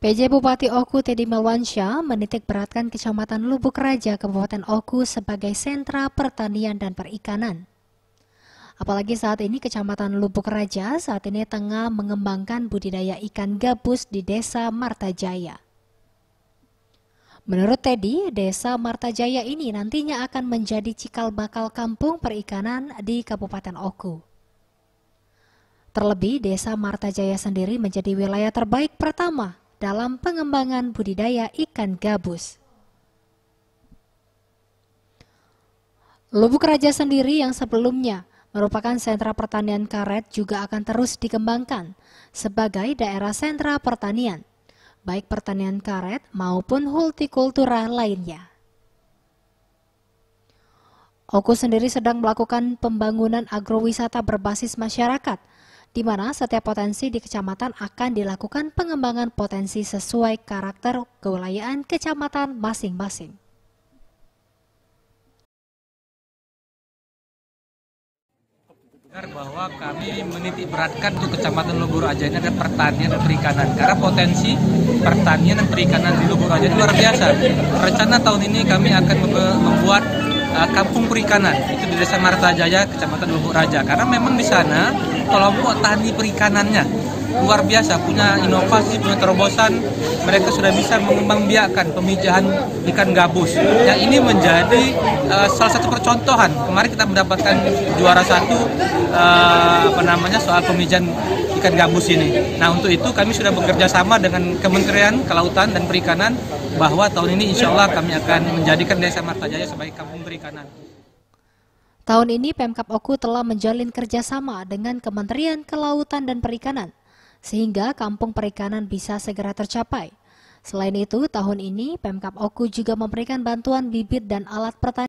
PJ Bupati Oku Teddy Melwansyah menitik beratkan Kecamatan Lubuk Raja, Kabupaten Oku sebagai sentra pertanian dan perikanan. Apalagi saat ini Kecamatan Lubuk Raja saat ini tengah mengembangkan budidaya ikan gabus di Desa Martajaya. Menurut Teddy, Desa Martajaya ini nantinya akan menjadi cikal bakal kampung perikanan di Kabupaten Oku. Terlebih, Desa Martajaya sendiri menjadi wilayah terbaik pertama dalam pengembangan budidaya ikan gabus. Lubuk Raja sendiri yang sebelumnya merupakan sentra pertanian karet juga akan terus dikembangkan sebagai daerah sentra pertanian, baik pertanian karet maupun hortikultura lainnya. Oku sendiri sedang melakukan pembangunan agrowisata berbasis masyarakat, di mana setiap potensi di kecamatan akan dilakukan pengembangan potensi sesuai karakter kewilayahan kecamatan masing-masing. Bahwa kami menitik beratkan untuk Kecamatan Lubuk Raja ini ada pertanian dan perikanan, karena potensi pertanian dan perikanan di Lubuk Raja ini luar biasa. Rencana tahun ini kami akan membuat kampung perikanan, itu di Desa Martajaya, Kecamatan Lubuk Raja, karena memang di sana kelompok tani perikanannya luar biasa, punya inovasi, punya terobosan. Mereka sudah bisa mengembangbiakkan pemijahan ikan gabus. Yang ini menjadi salah satu percontohan. Kemarin kita mendapatkan juara satu soal pemijahan ikan gabus ini. Nah, untuk itu kami sudah bekerja sama dengan Kementerian Kelautan dan Perikanan bahwa tahun ini insya Allah kami akan menjadikan Desa Martajaya sebagai kampung perikanan. Tahun ini Pemkab Oku telah menjalin kerjasama dengan Kementerian Kelautan dan Perikanan, sehingga kampung perikanan bisa segera tercapai. Selain itu, tahun ini Pemkab Oku juga memberikan bantuan bibit dan alat pertanian